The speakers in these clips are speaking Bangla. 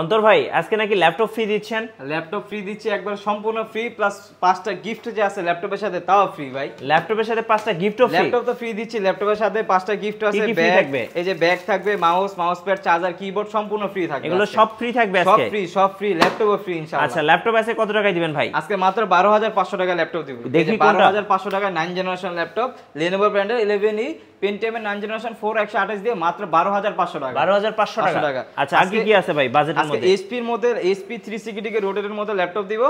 অন্তর ভাই আজকে নাকি ল্যাপটপ ফ্রি দিচ্ছেন? ল্যাপটপ ফ্রি দিচ্ছি, একবার সম্পূর্ণ ফ্রি, প্লাস 5টা গিফট যে আছে ল্যাপটপের সাথে তাও ফ্রি ভাই। ল্যাপটপের সাথে 5টা গিফটও ফ্রি? ল্যাপটপ তো ফ্রি দিচ্ছি, ল্যাপটপের সাথে 5টা গিফট আছে। কি ফ্রি থাকবে? এই যে ব্যাগ থাকবে, মাউস প্যাড, চার্জার, কিবোর্ড সম্পূর্ণ ফ্রি থাকবে। এগুলো সব ফ্রি থাকবে আজকে? সব ফ্রি, ল্যাপটপও ফ্রি ইনশাআল্লাহ। আচ্ছা, ল্যাপটপ আছে কত টাকায় দিবেন ভাই? আজকে মাত্র 12500 টাকা ল্যাপটপ দিব। দেখি 12500 টাকা 9 জেনারেশন ল্যাপটপ, Lenovo ব্র্যান্ডের 11E Pentium 9 জেনারেশন 4 128 দিয়ে মাত্র 12500 টাকা। 12500 টাকা। আচ্ছা, আজকে কি আছে ভাই বাজেটের মধ্যে? HP এর মধ্যে HP 360 কে রোটেটের মধ্যে ল্যাপটপ দিব।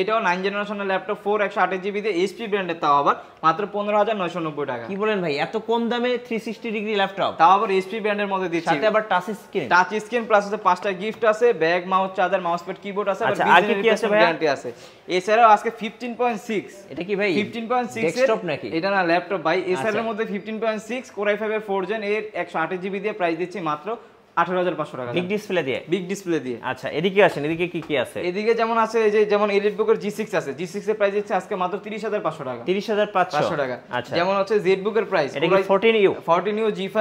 এটাও 9 জেনারেশনের ল্যাপটপ, 4 128 জিবি দিয়ে HP ব্র্যান্ডের, তাও আবার মাত্র 15990 টাকা। কি বলেন ভাই, এত কম দামে 360 ডিগ্রি ল্যাপটপ, তাও আবার HP ব্র্যান্ডের মধ্যে দিচ্ছি, সাথে আবার টাচ স্ক্রিন প্লাস আছে 5টা গিফট আছে, bag, mouse, charger, mouse pad, keyboard আছে। আচ্ছা, আর কি আছে ভাই? গ্যারান্টি আছে। এছাড়াও আজকে 15.6, এটা কি ভাই 15.6 ডেস্কটপ নাকি? এটা না, ল্যাপটপ ভাই। এছাড়ার মধ্যে 15.6 Core i5 এর 4 জেন এর 128 জিবি দিয়ে প্রাইস দিচ্ছি মাত্র 18500 টাকা। বিগ ডিসপ্লে দিয়ে। আচ্ছা, এদিকে আসেন, এদিকে কি আছে? এদিকে যেমন আছে, এই যে যেমন এলিটবুক এর G6 আছে, G6 এর প্রাইস দিচ্ছে আজকে মাত্র 30500 টাকা। 30500 টাকা। আচ্ছা, যেমন হচ্ছে ZBook এর প্রাইস, এটা কি 14U G5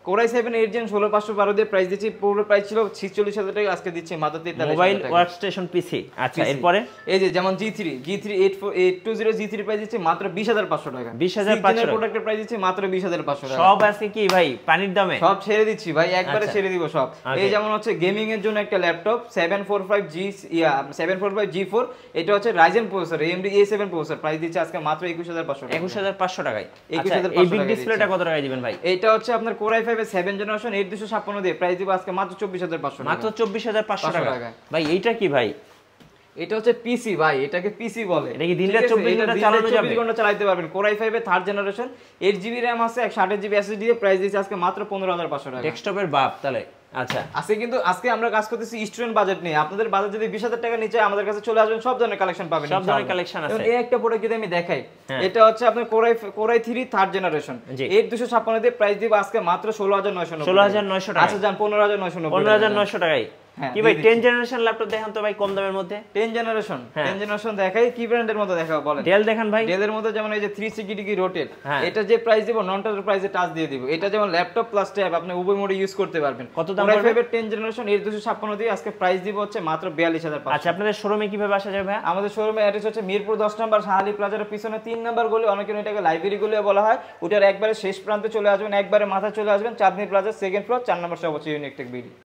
Core i7 8 gen 16512 দিয়ে প্রাইস দিচ্ছি। পুরো প্রাইস ছিল 46000 টাকা, আজকে দিচ্ছি মাত্র 43000 টাকা। মোবাইল ওয়ার্কস্টেশন পিসি। আচ্ছা, এরপরে এই যে যেমন G3 820 G3 প্রাইস দিচ্ছি মাত্র 20500 টাকা। 20500 প্রোডাক্টের প্রাইস দিচ্ছি মাত্র 20500 টাকা। সব আছে কি ভাই পানির দামে? সব ছেড়ে দিচ্ছি ভাই, একবারে ছেড়ে দিব সব। এই যেমন হচ্ছে গেমিং এর জন্য একটা ল্যাপটপ 745G4, এটা হচ্ছে Ryzen processor, AMD A7 processor, price দিচ্ছে আজকে মাত্র 21500 টাকা। 21500 টাকায়। 21500 এই বিগ ডিসপ্লেটা কত টাকায় দিবেন ভাই? এটা হচ্ছে আপনার Core i5 এর 7 জেনারেশন 8256 দিয়ে প্রাইস দিব আজকে মাত্র 24500 টাকা। মাত্র 24500 টাকা। ভাই এইটা কি ভাই? এটা হচ্ছে পিসি ভাই, এটাকে পিসি বলে। এটা কি দিনরাত 24 ঘন্টা চালানো যাবে? 24 ঘন্টা চালাতে পারবেন। Core i5 এর 3rd জেনারেশন 8GB RAM আছে, 128GB SSD দিয়ে প্রাইস দিচ্ছে আজকে মাত্র 15500 টাকা। ডেস্কটপের বাপ তাহলে। আচ্ছা, আজকে আমরা কাজ করতেছি স্টুডেন্ট বাজেট নিয়ে। আপনাদের বাজেট যদি 20000 টাকা নিচে, আমাদের কাছে চলে আসবেন, সব ধরনের কালেকশন পাবেন। সব ধরনের কালেকশন আছে। এই একটা প্রোডাক্ট যদি আমি দেখাই, এটা হচ্ছে আপনার Core i3 3rd জেনারেশন 8256 দিয়ে প্রাইস দিব আজকে মাত্র 16990 16900 টাকা। আচ্ছা জান 15990 15900 টাকায়। কি ভাই 10 জেনারেশন ল্যাপটপ দেখান তো ভাই কম দামের মধ্যে। 10 জেনারেশন দেখাই, কি ব্র্যান্ডের মধ্যে দেখাবো বলেন? ডেল দেখান ভাই। ডেলের মধ্যে যেমন এই যে 360 ডিগ্রি রোটেট, এটা যে প্রাইস দিব নন টাচ প্রাইসে টাচ দিয়ে দিব। এটা যেমন ল্যাপটপ প্লাস ট্যাব আপনি উভয় মোডে ইউজ করতে পারবেন। কত দাম পড়বে? Core i5 10 জেনারেশন 8256 দিয়ে আজকে প্রাইস দিব হচ্ছে মাত্র 42500। আচ্ছা, আপনাদের শোরুমে কিভাবে আসা যাবে ভাই? আমাদের শোরুমে অ্যাড্রেস হচ্ছে মিরপুর 10 নম্বর শাহালি প্লাজার পিছনে 3 নম্বর গলি, অনেকে এটাকে লাইব্রেরি গলি বলা হয়। ওটার একবারে শেষ প্রান্তে চলে আসবেন, একবারে মাথায় চলে আসবেন, চাঁদনী প্লাজা 2nd ফ্লোর 4 নম্বর সর্বোচ্চ ইউনিক টেক বিডি।